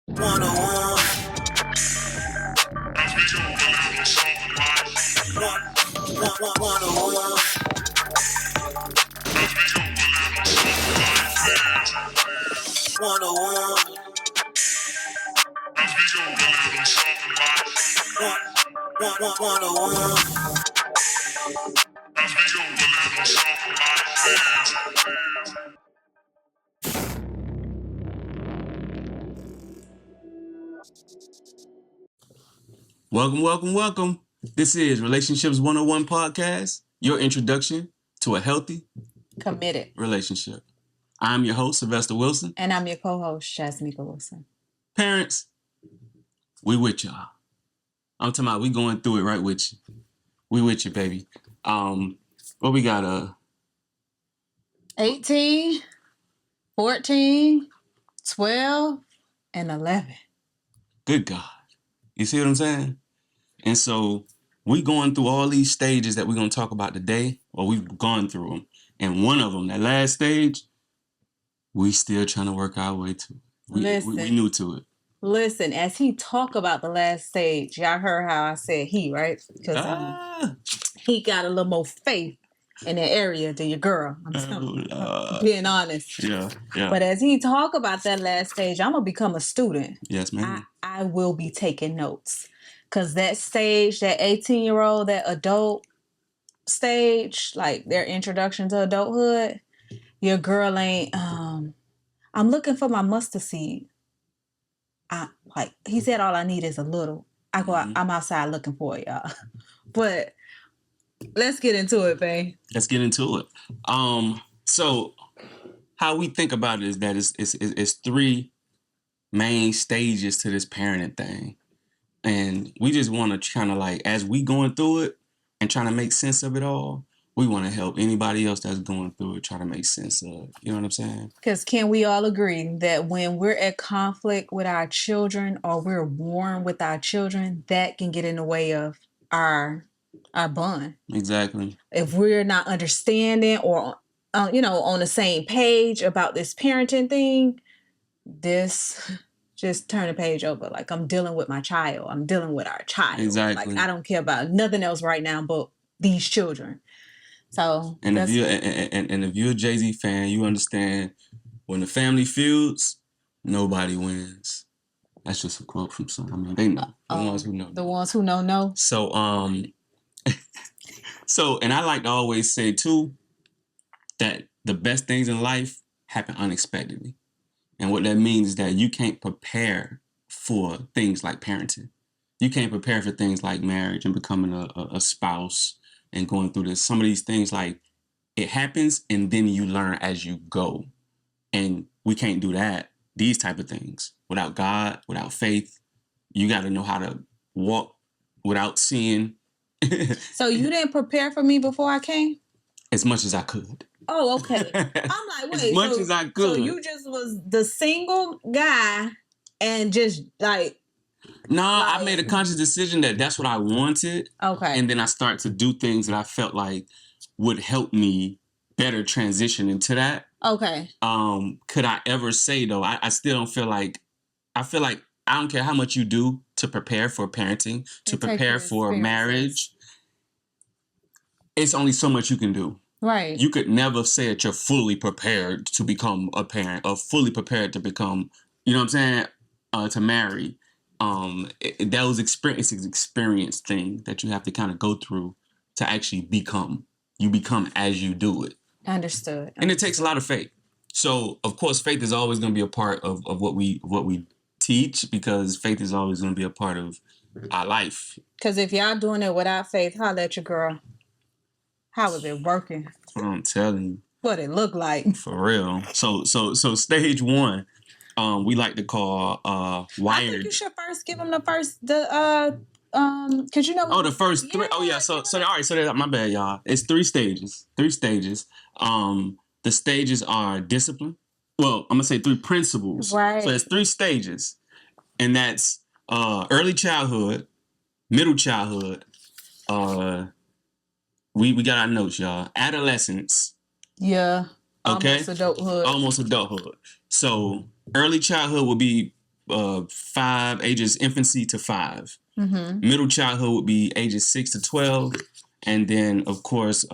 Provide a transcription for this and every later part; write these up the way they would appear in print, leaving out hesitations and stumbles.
101. Welcome. This is Relationships 101 podcast, your introduction to a healthy, committed relationship. I'm your host, Sylvester Wilson. And I'm your co-host, Jasmine Wilson. Parents, we with y'all. I'm talking about we going through it right with you. We with you, baby. What we got? 18, 14, 12, and 11. Good God. You see what I'm saying? And so we going through all these stages that we're going to talk about today, or we've gone through them. And one of them, that last stage, we still trying to work our way to. We new to it. Listen, as he talk about the last stage, y'all heard how I said he, right? Because he got a little more faith in that area than your girl. I'm being honest. Yeah. But as he talk about that last stage, I'm going to become a student. Yes, ma'am. I will be taking notes. Because that stage, that 18-year-old, that adult stage, like their introduction to adulthood, your girl ain't, I'm looking for my mustard seed. He said all I need is a little. I'm outside looking for it, y'all. But let's get into it, babe. Let's get into it. So how we think about it is that it's three main stages to this parenting thing. And we just want to kind of like, as we going through it and trying to make sense of it all, we want to help anybody else that's going through it try to make sense of it. You know what I'm saying? Because can we all agree that when we're at conflict with our children or we're warring with our children, that can get in the way of our bond? Exactly. If we're not understanding or, on the same page about this parenting thing, just turn the page over. Like, I'm dealing with my child. I'm dealing with our child. Exactly. Like, I don't care about nothing else right now but these children. So, and if you're a Jay-Z fan, you understand when the family feuds, nobody wins. That's just a quote from some. I mean, they know. The ones who know. The ones who know. So, and I like to always say too that the best things in life happen unexpectedly. And what that means is that you can't prepare for things like parenting. You can't prepare for things like marriage and becoming a spouse and going through this. Some of these things, like, it happens and then you learn as you go. And we can't do that, these type of things, without God, without faith. You got to know how to walk without seeing. So you didn't prepare for me before I came? As much as I could. Oh, okay. I'm like, wait. As much as I could. So you just was the single guy and just like... No, I made a conscious decision that that's what I wanted. Okay. And then I start to do things that I felt like would help me better transition into that. Okay. Could I ever say, though, I still don't feel like... I feel like I don't care how much you do to prepare for parenting, to prepare for marriage. It's only so much you can do. Right. You could never say that you're fully prepared to become a parent or fully prepared to become, you know what I'm saying, to marry. It's an experience thing that you have to kind of go through to actually become. You become as you do it. Understood. And it takes a lot of faith. So, of course, faith is always going to be a part of what we teach, because faith is always going to be a part of our life. Because if y'all doing it without faith, holla at your girl. How is it working? I'm telling you. What it look like. For real. So stage one, we like to call wired. I think you should first give them because you know. Oh, the first three. Oh yeah. So all right. So my bad, y'all. It's three stages. The stages are discipline. Well, I'm gonna say three principles. Right. So it's three stages, and that's early childhood, middle childhood. We got our notes, y'all. Adolescence. Yeah. Okay. Almost adulthood. So early childhood will be ages infancy to 5. Mm-hmm. Middle childhood would be ages 6 to 12. And then, of course,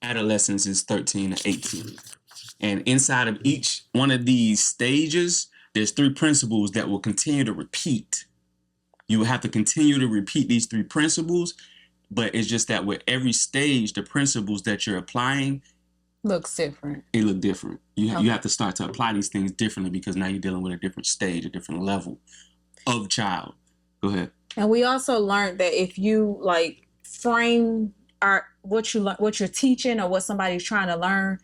adolescence is 13 to 18. And inside of each one of these stages, there's 3 principles that will continue to repeat. You will have to continue to repeat these 3 principles, but it's just that with every stage, the principles that you're applying looks different. It look different. You have to start to apply these things differently because now you're dealing with a different stage, a different level of child. Go ahead. And we also learned that if you like frame what you're teaching or what somebody's trying to learn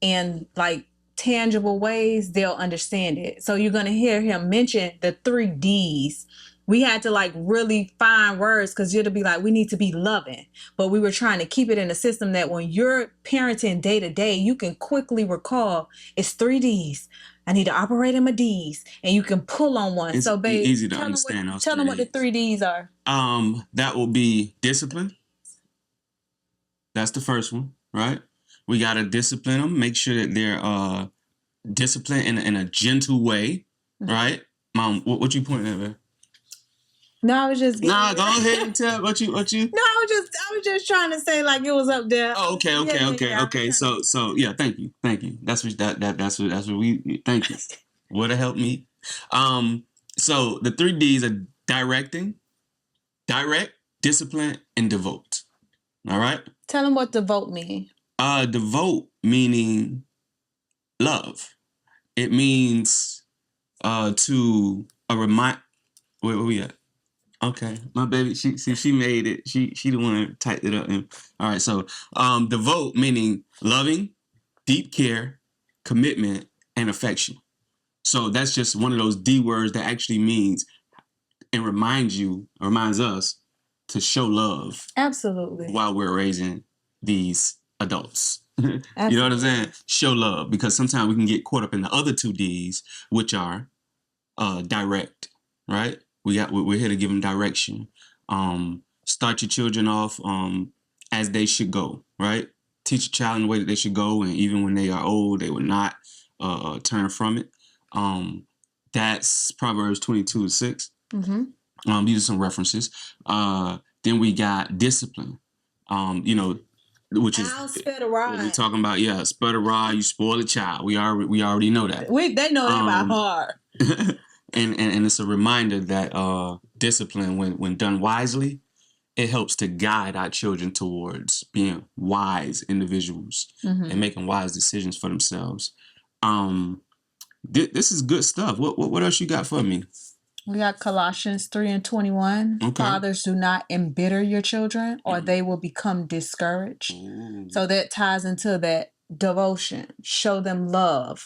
in like tangible ways, they'll understand it. So you're going to hear him mention the 3 Ds. We had to like really find words because it'll be like, we need to be loving. But we were trying to keep it in a system that when you're parenting day to day, you can quickly recall it's 3 Ds. I need to operate in my Ds. And you can pull on one. It's so, babe, easy to understand. Tell them what the 3 Ds are. That will be discipline. That's the first one, right? We got to discipline them. Make sure that they're disciplined in a gentle way, right? Mom, what you pointing at, man? No, I was just go ahead and tell what you. No, I was just trying to say like it was up there. Oh, okay. So yeah, thank you. That's what that's what we thank you. Would have helped me. So the 3 Ds are direct, discipline, and devote. All right. Tell them what devote means. Devote meaning love. It means to a remind. Where we at? Okay, my baby, she made it. She the one that typed it up. All right, so devote meaning loving, deep care, commitment, and affection. So that's just one of those D words that actually means and reminds us to show love. Absolutely. While we're raising these adults. You know what I'm saying? Show love, because sometimes we can get caught up in the other 2 Ds, which are direct, right? We're here to give them direction. Start your children off as they should go, right? Teach a child in the way that they should go, and even when they are old, they will not turn from it. That's Proverbs 22:6. Mm-hmm. These are some references. Then we got discipline. Which is spare the rod. What we're talking about. Yeah, spare the rod. You spoil a child. We already know that. They know that by heart. And it's a reminder that discipline, when done wisely, it helps to guide our children towards being wise individuals and making wise decisions for themselves. This is good stuff. What else you got for me? We got Colossians 3:21. Okay. Fathers, do not embitter your children, or they will become discouraged. Ooh. So that ties into that devotion. Show them love.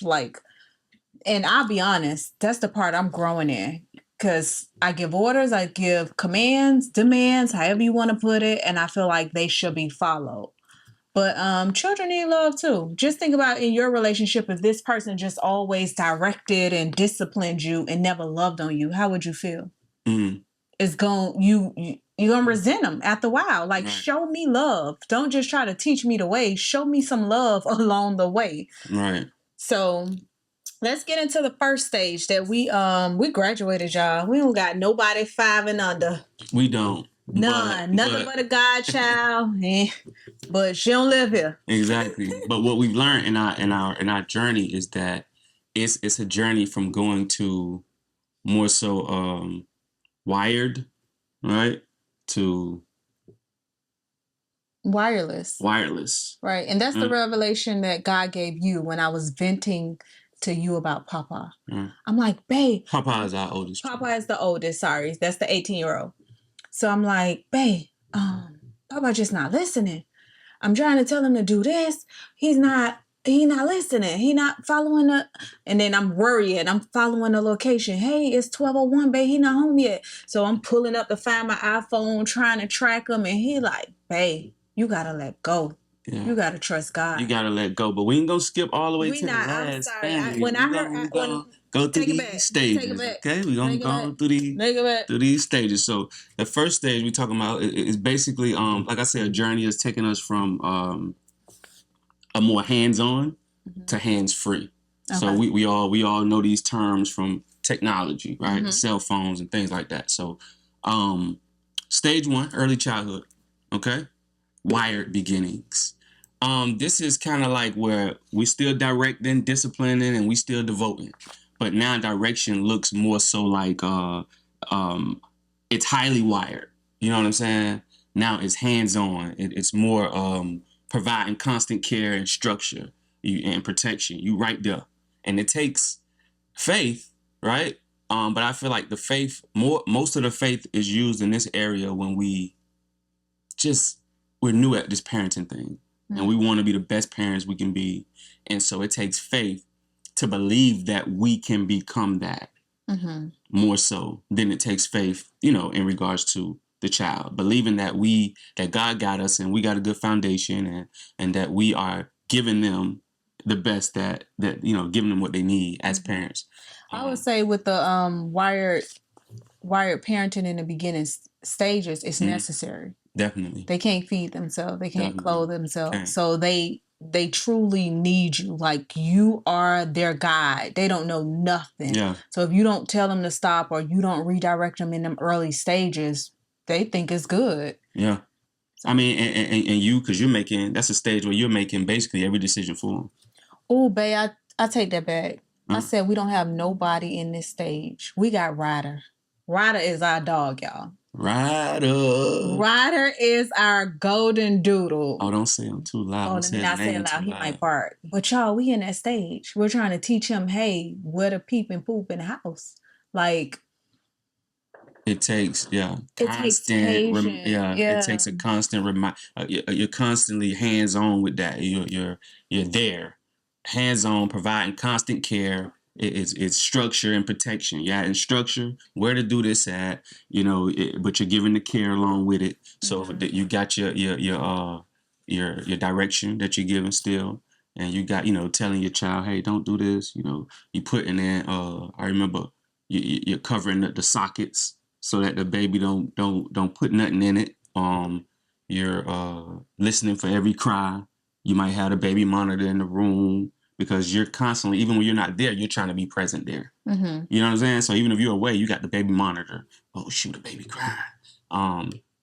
And I'll be honest, that's the part I'm growing in. Because I give orders, I give commands, demands, however you want to put it, and I feel like they should be followed. But children need love too. Just think about in your relationship, if this person just always directed and disciplined you and never loved on you, how would you feel? Mm. It's you're gonna resent them after a while. Like, right. Show me love. Don't just try to teach me the way. Show me some love along the way. Right. So let's get into the first stage that we graduated, y'all. We don't got nobody 5 and under. We don't. Nothing but a godchild. But she don't live here. Exactly. But what we've learned in our journey is that it's a journey from going to more so wired, right, to wireless. Right. And that's the revelation that God gave you when I was venting to you about Papa. I'm like, babe. Papa is our oldest. Papa is the oldest. Sorry. That's the 18-year-old. So I'm like, babe, Papa just not listening. I'm trying to tell him to do this. He not listening. He not following and then I'm worrying. I'm following the location. Hey, it's 12:01, babe. He not home yet. So I'm pulling up to find my iPhone, trying to track him. And he like, babe, you got to let go. Yeah. You got to trust God. You got to let go. But we ain't going to skip all the way to the last thing. Go through these stages, okay? We're going to go through these stages. So the first stage we're talking about is basically, like I said, a journey is taking us from a more hands-on to hands-free. Okay. So we all know these terms from technology, right? The cell phones and things like that. So, stage 1, early childhood. Okay, wired beginnings. This is kind of like where we still directing, disciplining, and we still devoting, but now direction looks more so like it's highly wired. You know what I'm saying? Now it's hands-on. It's more providing constant care and structure and protection. You right there, and it takes faith, right? But I feel like the faith, most of the faith is used in this area when we're new at this parenting thing, and we want to be the best parents we can be, and so it takes faith to believe that we can become that more so than it takes faith, in regards to the child, believing that God got us and we got a good foundation, and that we are giving them the best that giving them what they need as parents. I would say with the wired parenting in the beginning stages, it's necessary. Definitely. They can't feed themselves. They can't clothe themselves. So they truly need you. Like, you are their guide. They don't know nothing. Yeah. So if you don't tell them to stop, or you don't redirect them in them early stages, they think it's good. Yeah. I mean, and you, because that's a stage where you're making basically every decision for them. Oh, babe, I take that back. I said we don't have nobody in this stage. We got Ryder. Ryder is our dog, y'all. Ryder is our golden doodle. Oh, don't say him too loud. Oh, let me not say it loud. He might bark. But y'all, we in that stage. We're trying to teach him, hey, where to peep and poop in the house. Like, it takes, patience. It takes a constant reminder. You're constantly hands-on with that. You're there, hands-on, providing constant care. It's structure and protection. Yeah, and structure, where to do this at, but you're giving the care along with it. So that you got your direction that you're giving still, and you got telling your child, hey, don't do this. You putting in. I remember you're covering the sockets so that the baby don't put nothing in it. You're listening for every cry. You might have the baby monitor in the room, because you're constantly, even when you're not there, you're trying to be present there. You know what I'm saying? So even if you're away, you got the baby monitor. Oh, shoot, the baby crying.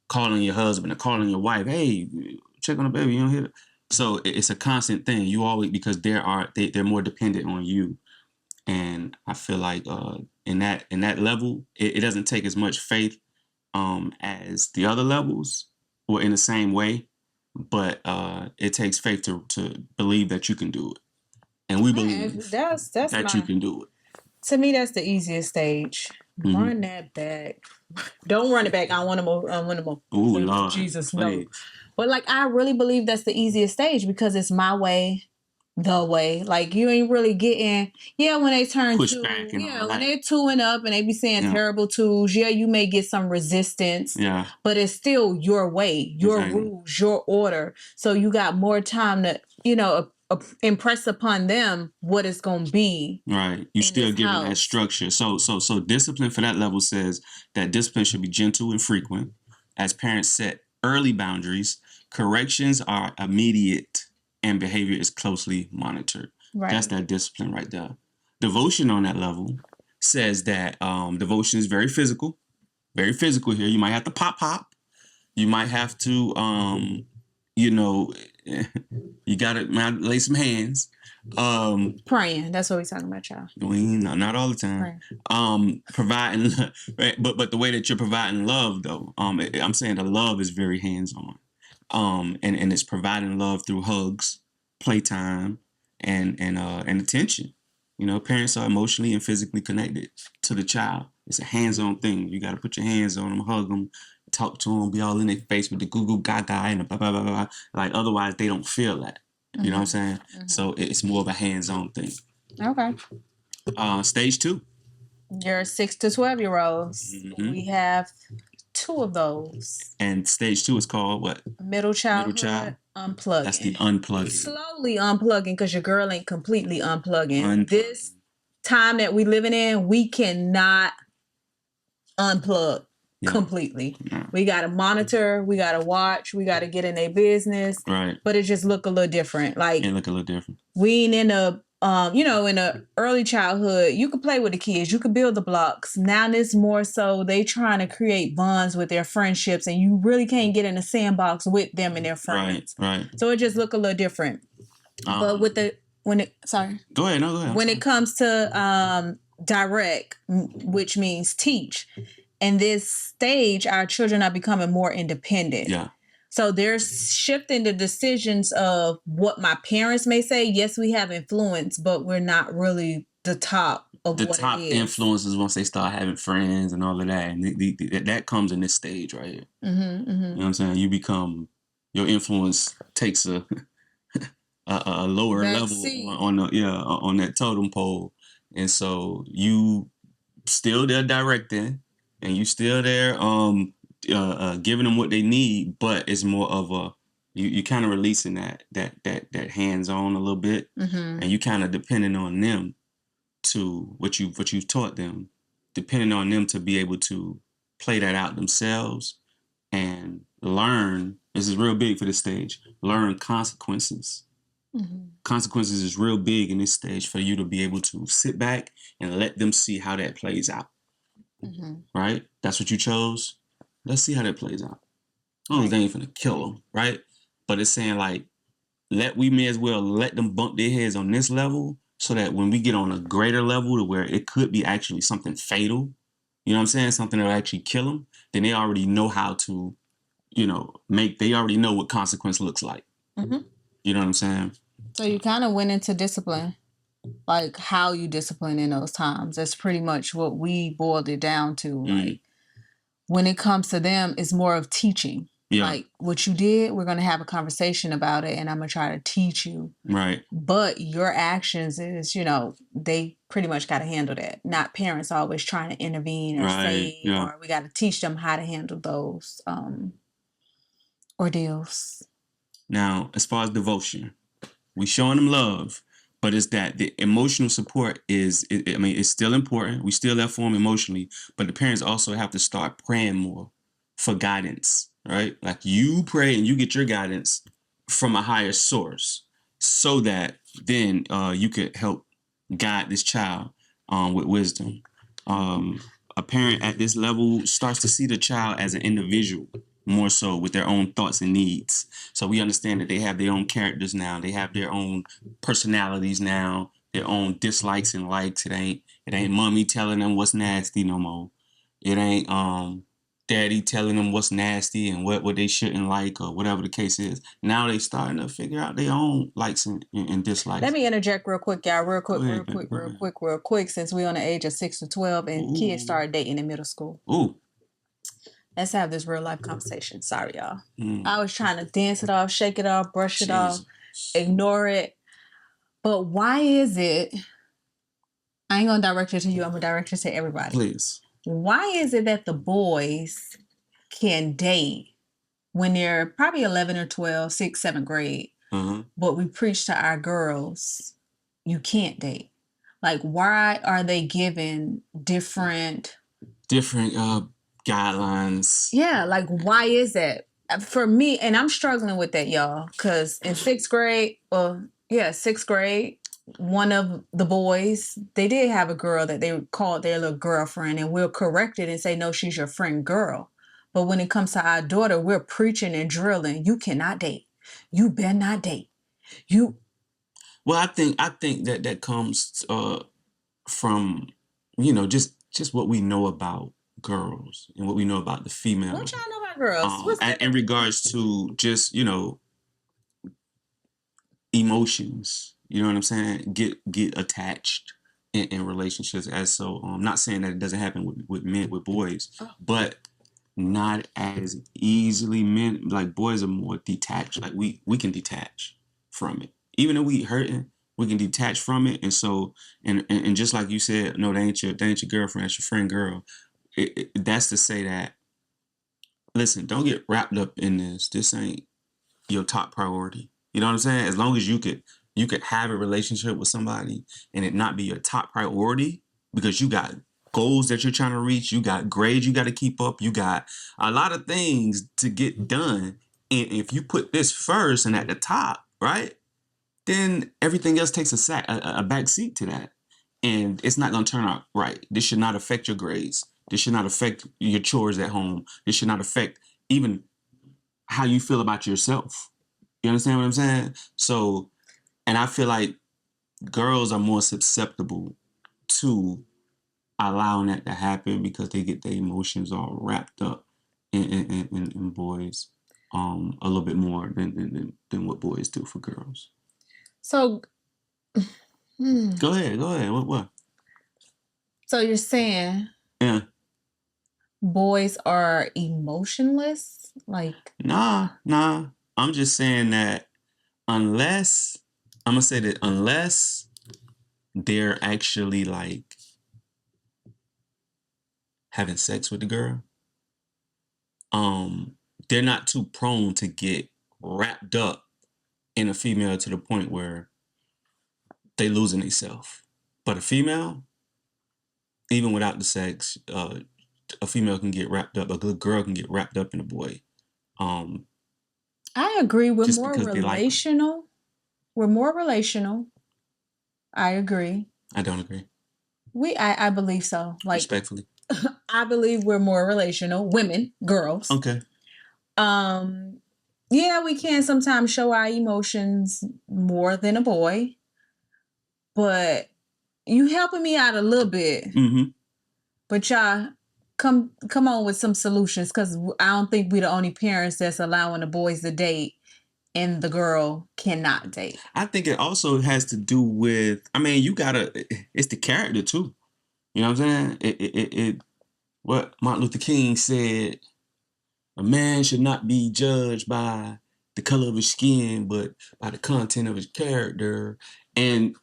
Calling your husband or calling your wife. Hey, check on the baby. You don't hear it. So it's a constant thing. You always, because they're more dependent on you. And I feel like in that level, it doesn't take as much faith as the other levels, or in the same way. But it takes faith to believe that you can do it. And we believe that you can do it. To me, that's the easiest stage. Run that back. Don't run it back. I want to move. Ooh, Lord. Jesus, no. But I really believe that's the easiest stage, because it's my way, the way. Like, you ain't really getting, when they turn push 2, back and all when that. they're 2 and up and they be saying terrible twos, you may get some resistance. Yeah. But it's still your way, your rules, your order. So you got more time to, impress upon them what it's going to be. Right. You still giving that structure. So discipline for that level says that discipline should be gentle and frequent. As parents set early boundaries, corrections are immediate, and behavior is closely monitored. Right. That's that discipline right there. Devotion on that level says that devotion is very physical here. You might have to pop. You might have to, you got to lay some hands. Praying. That's what we're talking about, y'all. Not all the time. Providing, but the way that you're providing love, though, I'm saying the love is very hands-on. And it's providing love through hugs, playtime, and attention. Parents are emotionally and physically connected to the child. It's a hands-on thing. You got to put your hands on them, hug them, talk to them, be all in their face with the goo goo gaga and the blah blah blah blah. Like, otherwise they don't feel that. You know what I'm saying? So it's more of a hands-on thing. Okay. Stage 2. Your 6 to 12-year-olds. We have 2 of those. And stage 2 is called what? Middle child. Unplugging. That's the unplugging. Slowly unplugging, because your girl ain't completely unplugging. This time that we living in, we cannot unplug completely. No. We got to monitor, we got to watch, we got to get in their business. Right. But it just look a little different. Like, it look a little different. We ain't in a in the early childhood, you could play with the kids, you could build the blocks. Now it's more so they trying to create bonds with their friendships, and you really can't get in a sandbox with them and their friends. Right. So it just look a little different. But with the go ahead. No, go ahead. When it comes to direct, which means teach, in this stage, our children are becoming more independent. Yeah. So they're shifting the decisions of what my parents may say. Yes, we have influence, but we're not really the top of the what top it is. influences once they start having friends and all of that. And that comes in this stage right here. Mm-hmm. You know what I'm saying? You become, your influence takes a lower level on that totem pole. And so you still there directing, and you still there giving them what they need, but it's more of a you kind of releasing that hands on a little bit, and you kind of depending on them to what you've taught them, depending on them to be able to play that out themselves and learn. This is real big for this stage. Learn consequences. Consequences is real big in this stage for you to be able to sit back and let them see how that plays out. Right? That's what you chose. Let's see how that plays out. As long as they ain't finna kill them, right? But it's saying like, we may as well let them bump their heads on this level so that when we get on a greater level to where it could be actually something fatal, you know what I'm saying? Something that'll actually kill them, then they already know how to, they already know what consequence looks like. You know what I'm saying? So you kind of went into discipline, like how you discipline in those times. That's pretty much what we boiled it down to. Like when it comes to them, it's more of teaching. Yeah. Like what you did, we're going to have a conversation about it, and I'm going to try to teach you. Right. But your actions is, they pretty much got to handle that. Not parents always trying to intervene or say, or we got to teach them how to handle those ordeals. Now, as far as devotion, we showing them love, but it's that the emotional support it's still important. We still there for them emotionally, but the parents also have to start praying more for guidance, right? Like you pray and you get your guidance from a higher source so that then you could help guide this child with wisdom. A parent at this level starts to see the child as an individual, more so with their own thoughts and needs. So we understand that they have their own characters now. They have their own personalities now, their own dislikes and likes. It ain't mommy telling them what's nasty no more. It ain't daddy telling them what's nasty and what they shouldn't like or whatever the case is. Now they starting to figure out their own likes and dislikes. Let me interject real quick, y'all. Real quick, since we're on the age of 6 to 12 and kids start dating in middle school. Ooh. Let's have this real life conversation. Sorry, y'all. I was trying to dance it off, shake it off, brush it off, ignore it. But why is it, I ain't going to direct it to you, I'm going to direct it to everybody. Please. Why is it that the boys can date when they're probably 11 or 12, 6th, 7th grade, but we preach to our girls, you can't date? Like, why are they given different guidelines? Yeah, like why is that? For me, and I'm struggling with that, y'all, because in 6th grade, 6th grade, one of the boys, they did have a girl that they called their little girlfriend, and we'll correct it and say, no, she's your friend girl. But when it comes to our daughter, we're preaching and drilling, you cannot date. You better not date. Well, I think that comes from, just what we know about girls and what we know about the female. What y'all know about girls? In regards to just, emotions. You know what I'm saying? Get attached in relationships. I'm not saying that it doesn't happen with men, with boys, but not as easily. Men, like boys, are more detached. Like we can detach from it, even though we hurting, we can detach from it. And so, and just like you said, no, they ain't your girlfriend, that's your friend girl. That's to say that, listen, don't get wrapped up in this. This ain't your top priority. You know what I'm saying? As long as you could have a relationship with somebody and it not be your top priority because you got goals that you're trying to reach, you got grades you got to keep up, you got a lot of things to get done. And if you put this first and at the top, right? then everything else takes a back seat to that. And it's not going to turn out right. This should not affect your grades. This should not affect your chores at home. This should not affect even how you feel about yourself. You understand what I'm saying? So, and I feel like girls are more susceptible to allowing that to happen because they get their emotions all wrapped up in boys a little bit more than what boys do for girls. So, Go ahead. What? So you're saying Yeah. boys are emotionless? Like, Nah. I'm just saying that unless they're actually like having sex with the girl, they're not too prone to get wrapped up in a female to the point where they losing themselves. But a female, even without the sex, a female can get wrapped up. A good girl can get wrapped up in a boy. I agree. We're Just more because they like 'em. relational. We're more relational. I agree. I don't agree. I believe so. Like, Respectfully. I believe we're more relational. Women, girls. Okay. Yeah, we can sometimes show our emotions more than a boy, but you helping me out a little bit. Mm-hmm. But y'all, come on with some solutions, because I don't think we're the only parents that's allowing the boys to date and the girl cannot date. I think it also has to do with, I mean, it's the character too. You know what I'm saying? What Martin Luther King said, a man should not be judged by the color of his skin, but by the content of his character. And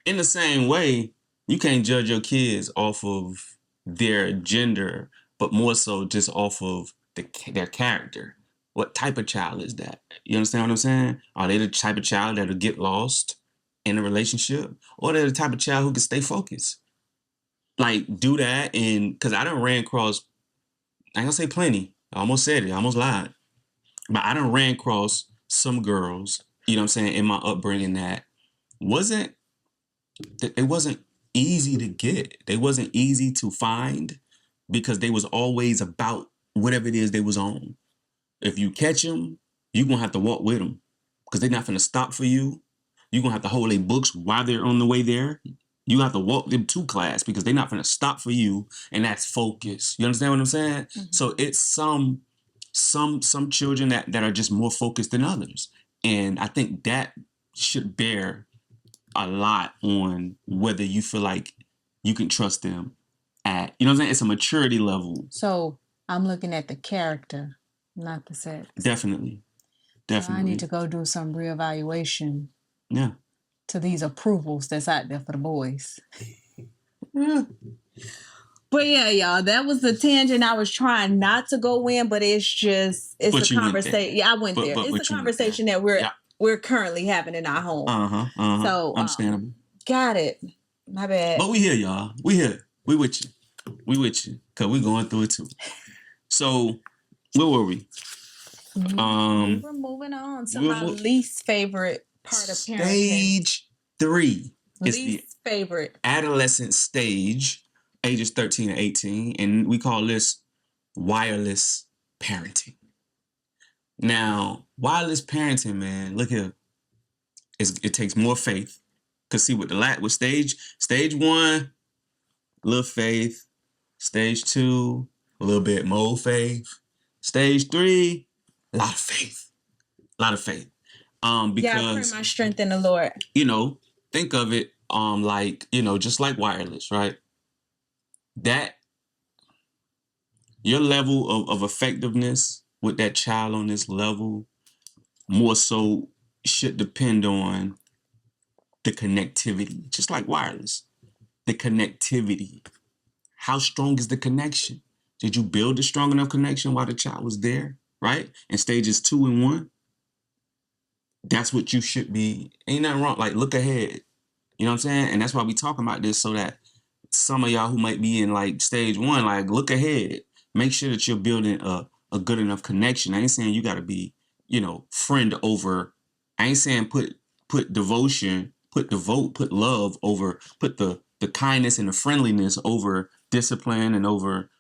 in the same way, you can't judge your kids off of their gender, but more so just off of their character. What type of child is that? You understand what I'm saying? Are they the type of child that'll get lost in a relationship? Or they're the type of child who can stay focused? Like, do that. And because I done ran across, I ain't gonna say plenty. I almost said it. I almost lied. But I done ran across some girls, you know what I'm saying, in my upbringing that it wasn't easy to get. They wasn't easy to find because they was always about whatever it is they was on. If you catch them, you're going to have to walk with them because they're not going to stop for you. You're going to have to hold their books while they're on the way there. You have to walk them to class because they're not going to stop for you, and that's focus. You understand what I'm saying? Mm-hmm. So it's some children that are just more focused than others. And I think that should bear a lot on whether you feel like you can trust them at, you know what I'm saying? It's a maturity level. So I'm looking at the character, not the sex. Definitely. So I need to go do some reevaluation. Yeah. To these approvals that's out there for the boys. Yeah. But yeah, y'all, that was the tangent I was trying not to go in, but it's a conversation. Yeah, I went there. It's a conversation that we're currently having in our home. So understandable. Got it. My bad. But we here, y'all. We here. We with you. Cause we going through it too. So where were we? We were moving on to my least favorite part of parenting. Stage 3 is the favorite adolescent stage, ages 13 to 18, and we call this wireless parenting. Now, wireless parenting, man, look here, it takes more faith. Cause see, with stage 1, little faith. Stage 2, a little bit more faith. Stage 3, a lot of faith. Because I pray my strength in the Lord. You know, think of it like, you know, just like wireless, right? That your level of effectiveness with that child on this level more so should depend on the connectivity, just like wireless. The connectivity. How strong is the connection? Did you build a strong enough connection while the child was there, right? In stages 2 and 1. That's what you should be. Ain't nothing wrong. Like, look ahead. You know what I'm saying? And that's why we talking about this, so that some of y'all who might be in like stage 1, like, look ahead. Make sure that you're building a good enough connection. I ain't saying you got to be, you know, friend over. I ain't saying put put devotion, put devote, put love over, put the kindness and the friendliness over discipline and over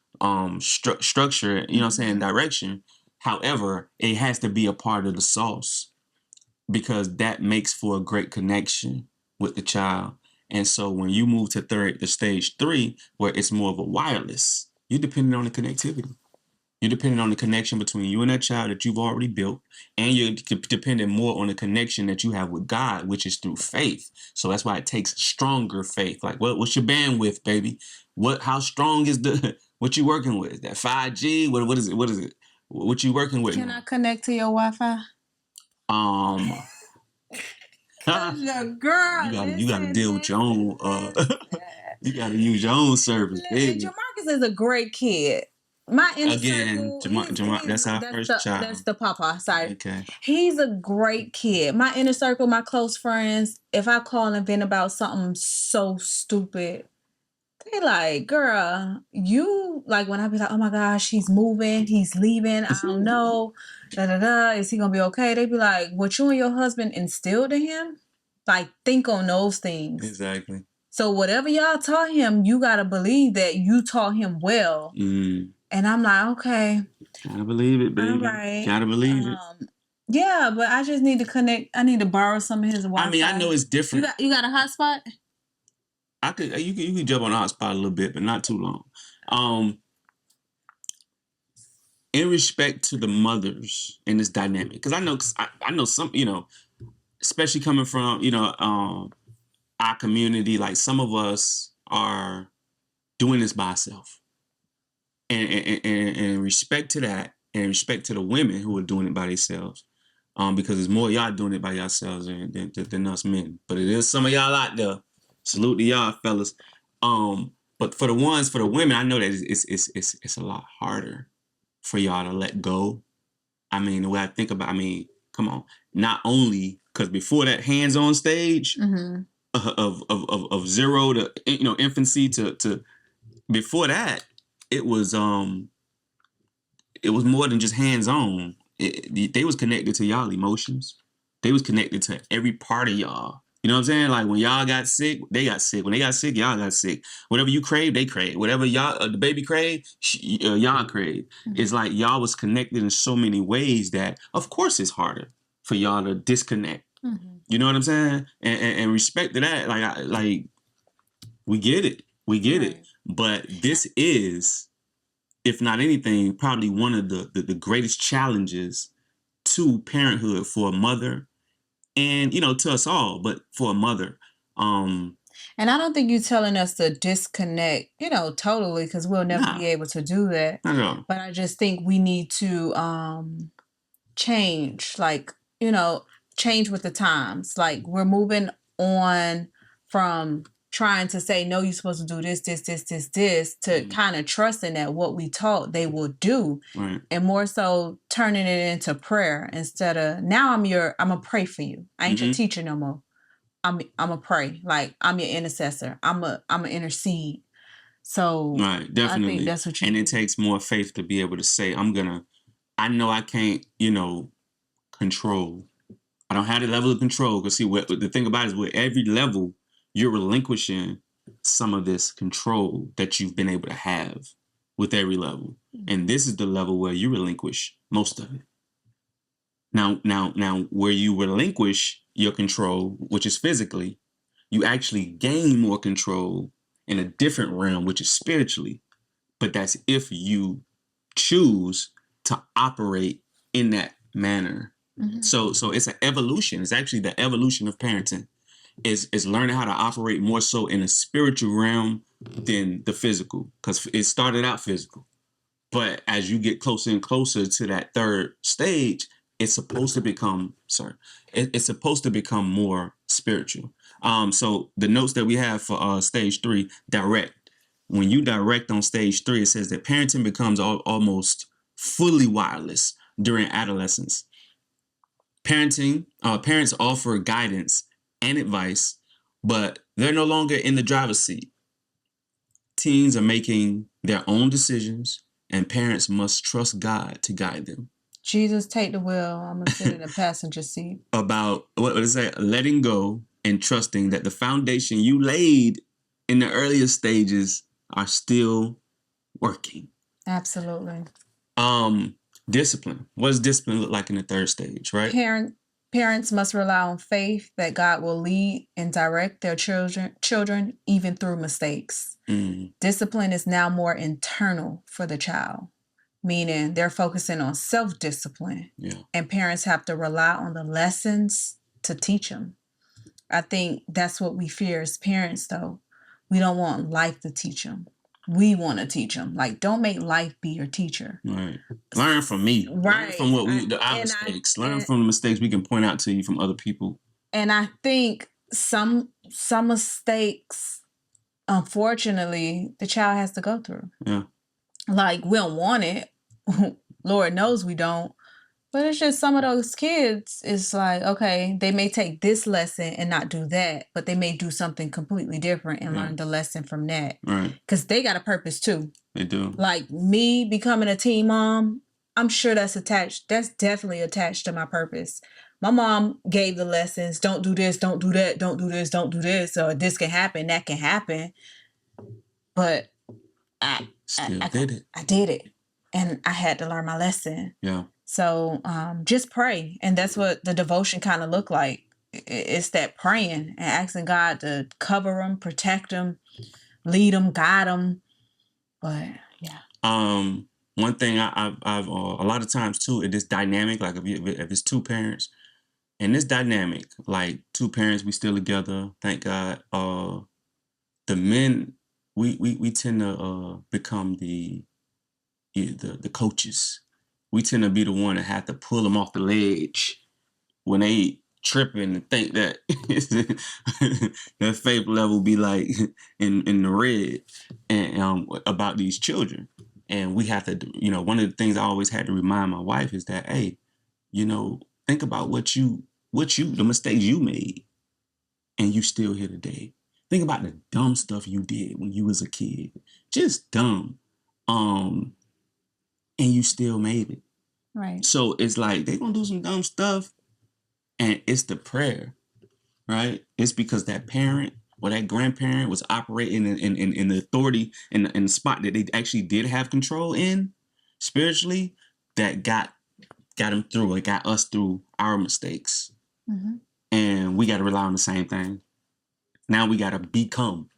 structure, you know what I'm saying, direction. However, it has to be a part of the sauce because that makes for a great connection with the child. And so when you move to the stage 3, where it's more of a wireless, you're depending on the connectivity. You're depending on the connection between you and that child that you've already built, and you're dependent more on the connection that you have with God, which is through faith. So that's why it takes stronger faith. Like, what's your bandwidth, baby? How strong is what you working with? That 5G? What is it? What is it? What you working with? Can I connect to your Wi-Fi? Girl, you gotta deal with your own. You gotta use your own service, baby. Jamarcus is a great kid. My inner Again, circle, that's our first child. That's the papa side. Okay. He's a great kid. My inner circle, my close friends, if I call and vent about something so stupid, they like, girl, you, like, when I be like, oh my gosh, he's moving, he's leaving, I don't know, is he gonna be okay? They be like, what you and your husband instilled in him? Like, think on those things. Exactly. So whatever y'all taught him, you gotta believe that you taught him well. And I'm like, okay. Gotta believe it, baby. Right. Gotta believe it. Yeah, but I just need to connect. I need to borrow some of his Wi-Fi. I mean, I know it's different. You got a hotspot? You could jump on the hotspot a little bit, but not too long. In respect to the mothers in this dynamic, because I know some, especially coming from, our community, like some of us are doing this by ourselves. And in respect to that, and in respect to the women who are doing it by themselves, because there's more y'all doing it by yourselves than us men. But it is some of y'all out there. Salute to y'all, fellas. But for the women, I know that it's a lot harder for y'all to let go. I mean, the way I think about, come on. Not only because before that hands-on stage of zero to infancy to before that, it was more than just hands-on. They was connected to y'all emotions. They was connected to every part of y'all. You know what I'm saying? Like when y'all got sick, they got sick. When they got sick, y'all got sick. Whatever you crave, they crave. Whatever y'all the baby crave, y'all crave. It's like y'all was connected in so many ways that, of course, it's harder for y'all to disconnect. You know what I'm saying? And respect to that, like we get it. We get it. But this is, if not anything, probably one of the greatest challenges to parenthood for a mother, and to us all, but for a mother. And I don't think you're telling us to disconnect, totally, because we'll never be able to do that. No. But I just think we need to change, change with the times. Like, we're moving on from trying to say, no, you're supposed to do this, to kind of trusting that what we taught they will do. Right. And more so turning it into prayer instead of, now I'm going to pray for you. I ain't your teacher no more. I'm a pray. Like, I'm your intercessor. I'm a intercede. So right, definitely. I think that's what you And it takes more faith to be able to say, I know I can't, control. I don't have the level of control. Because see, the thing about it is, with every level, you're relinquishing some of this control that you've been able to have with every level. And this is the level where you relinquish most of it. Now, where you relinquish your control, which is physically, you actually gain more control in a different realm, which is spiritually. But that's if you choose to operate in that manner. So it's an evolution. It's actually the evolution of parenting. Is learning how to operate more so in a spiritual realm than the physical, because it started out physical. But as you get closer and closer to that third stage, it's supposed to become more spiritual. So the notes that we have for stage 3, direct. When you direct on stage 3, it says that parenting becomes almost fully wireless during adolescence. Parents offer guidance and advice, but they're no longer in the driver's seat. Teens are making their own decisions, and parents must trust God to guide them. Jesus, take the wheel. I'm gonna sit in the passenger seat. About what would it say? Letting go and trusting that the foundation you laid in the earlier stages are still working. Absolutely. Discipline. What does discipline look like in the third stage, right? Parents must rely on faith that God will lead and direct their children even through mistakes. Discipline is now more internal for the child, meaning they're focusing on self-discipline. Yeah. And parents have to rely on the lessons to teach them. I think that's what we fear as parents, though. We don't want life to teach them. We want to teach them. Like, don't make life be your teacher. Right. Learn from me. Right. Learn from our mistakes. Learn from the mistakes we can point out to you from other people. And I think some mistakes, unfortunately, the child has to go through. Yeah. Like, we don't want it. Lord knows we don't. But it's just some of those kids, it's like, okay, they may take this lesson and not do that, but they may do something completely different and learn the lesson from that. Right. Because they got a purpose too. They do. Like me becoming a teen mom, I'm sure that's definitely attached to my purpose. My mom gave the lessons, don't do this, don't do that, don't do this, don't do this, or this can happen, that can happen. But I did it. I did it. And I had to learn my lesson. Yeah. So just pray. And that's what the devotion kind of looked like. It's that praying and asking God to cover them, protect them, lead them, guide them. But yeah. One thing I've a lot of times too, it is dynamic. Like if it's two parents, and this dynamic, like two parents, we still together, thank God. The men, we tend to become the coaches. We tend to be the one that have to pull them off the ledge when they tripping and think that their faith level be like in the red and about these children. And we have to, one of the things I always had to remind my wife is that, hey, think about the mistakes you made and you still here today. Think about the dumb stuff you did when you was a kid. Just dumb. And you still made it. Right. So it's like they're gonna do some dumb stuff, and it's the prayer, right? It's because that parent or that grandparent was operating in the authority in the spot that they actually did have control in spiritually that got them through. It got us through our mistakes, and we got to rely on the same thing. Now we got to become,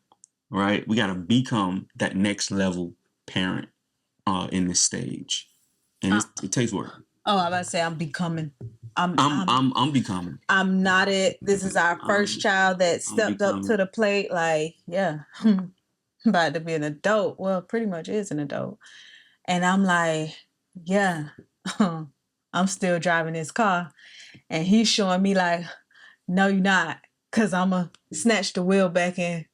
right? We got to become that next level parent. In this stage, and it takes work. Oh, I was about to say I'm becoming. I'm becoming. I'm not it. This is our first child that stepped up to the plate. Like, yeah, I'm about to be an adult. Well, pretty much is an adult, and I'm like, yeah, I'm still driving this car, and he's showing me like, no, you're not, because I'm gonna snatch the wheel back and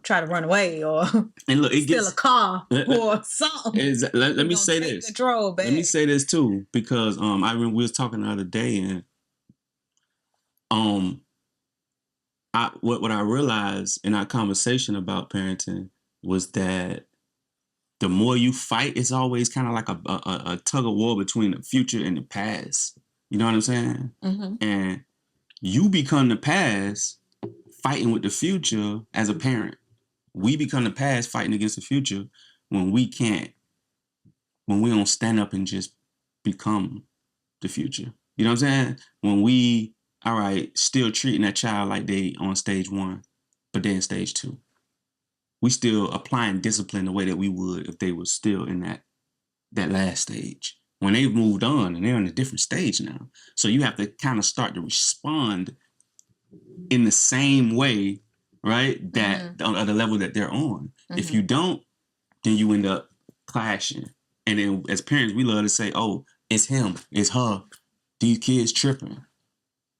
try to run away or and look, steal a car or something. Let me say this. Control back. Let me say this too, because I remember we was talking the other day, and what I realized in our conversation about parenting was that the more you fight, it's always kind of like a tug of war between the future and the past. You know what I'm saying? And you become the past fighting with the future as a parent. We become the past fighting against the future when we don't stand up and just become the future. You know what I'm saying? When we, still treating that child like they on stage 1, but they're in stage 2. We still applying discipline the way that we would if they were still in that last stage. When they've moved on and they're in a different stage now. So you have to kind of start to respond in the same way, right? That on the level that they're on. If you don't, then you end up clashing. And then as parents, we love to say, oh, it's him, it's her, these kids tripping.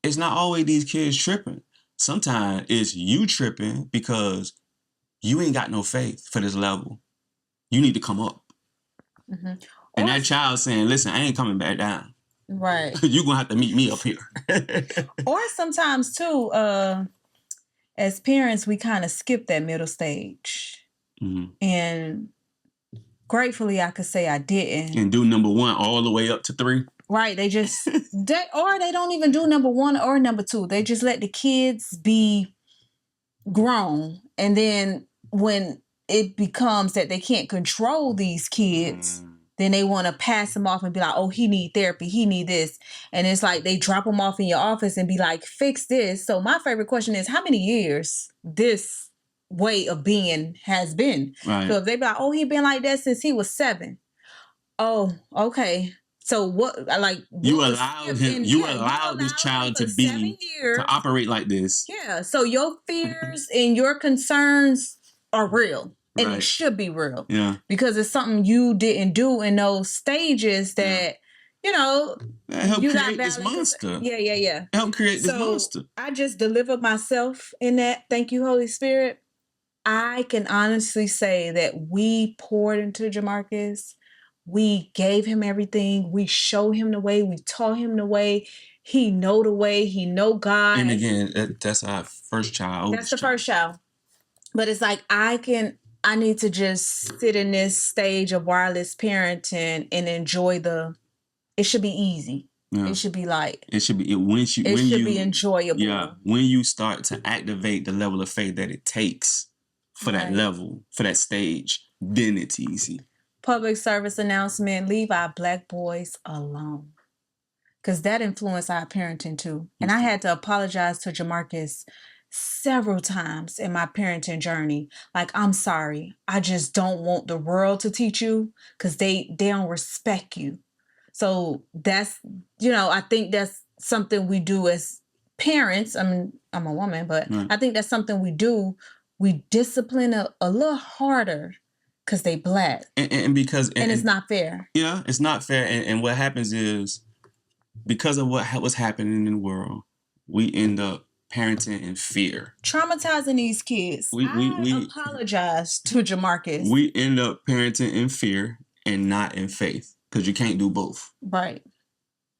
It's not always these kids tripping. Sometimes it's you tripping because you ain't got no faith for this level. You need to come up. And that child saying, listen, I ain't coming back down. Right. You're going to have to meet me up here. Or sometimes, too, as parents, we kind of skip that middle stage. And gratefully, I could say I didn't. And do number 1 all the way up to 3. Right. They just they don't even do number 1 or number 2. They just let the kids be grown. And then when it becomes that they can't control these kids, then they want to pass them off and be like, oh, he need therapy, he need this. And it's like they drop them off in your office and be like, fix this. So my favorite question is, how many years this way of being has been? Right. So if they be like, oh, he been like that since he was 7. Oh, okay. So what? Like you allowed him? You allowed this child to be 7 years, to operate like this. Yeah. So your fears and your concerns are real, and Right. it should be real. Yeah. Because it's something you didn't do in those stages that you know that helped you create this monster. Yeah. Help create this monster. I just delivered myself in that. Thank you, Holy Spirit. I can honestly say that we poured into Jamarcus. We gave him everything. We showed him the way. We taught him the way. He know the way. He know God. And again, that's our first child. That's the first child. But it's like I need to just sit in this stage of wireless parenting and enjoy it should be easy. Yeah. It should be like it should be it should be enjoyable. Yeah. When you start to activate the level of faith that it takes for that level, for that stage, then it's easy. Public service announcement, leave our Black boys alone. Because that influenced our parenting too. And I had to apologize to Jamarcus several times in my parenting journey. Like, I'm sorry. I just don't want the world to teach you because they don't respect you. So that's, I think that's something we do as parents. I mean, I'm a woman, but I think that's something we do. We discipline a little harder because they Black. And it's not fair. Yeah, it's not fair. And what happens is, because of what was happening in the world, we end up parenting in fear. Traumatizing these kids. I apologize to Jamarcus. We end up parenting in fear and not in faith. Because you can't do both. Right.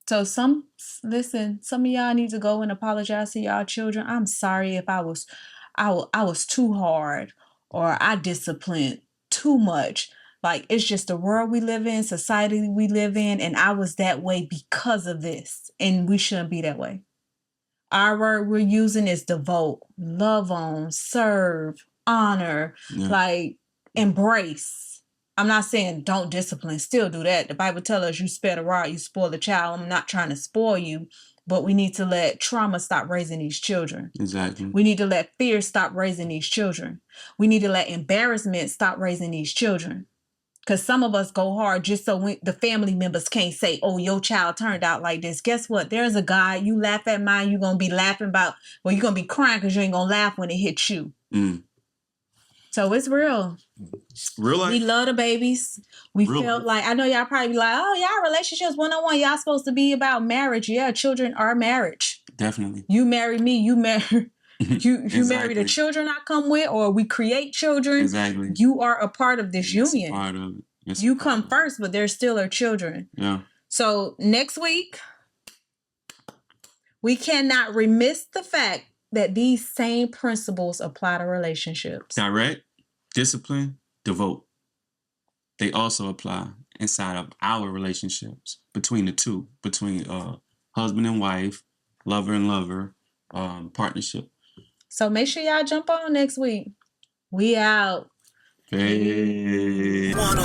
So some of y'all need to go and apologize to y'all children. I'm sorry if I was too hard or I disciplined too much. Like, it's just the world we live in, society we live in, and I was that way because of this. And we shouldn't be that way. Our word we're using is devote, love on, serve, honor, like embrace. I'm not saying don't discipline, still do that. The Bible tells us you spare the rod, you spoil the child. I'm not trying to spoil you, but we need to let trauma stop raising these children. Exactly. We need to let fear stop raising these children. We need to let embarrassment stop raising these children. Because some of us go hard just so the family members can't say, oh, your child turned out like this. Guess what? There's a guy, you laugh at mine, you're going to be laughing about, well, you're going to be crying because you ain't going to laugh when it hits you. So it's real. Real life. We love the babies. We felt like, I know y'all probably be like, oh, y'all relationships 101. Y'all supposed to be about marriage. Yeah, children are marriage. Definitely. You marry me, you marry you marry the children I come with, or we create children. Exactly. You are a part of this union. Part of it. You come first, but there still are children. Yeah. So next week, we cannot remiss the fact that these same principles apply to relationships. Direct, discipline, devote. They also apply inside of our relationships between the two, between husband and wife, lover and lover, partnership. So make sure y'all jump on next week. We out. Hey. One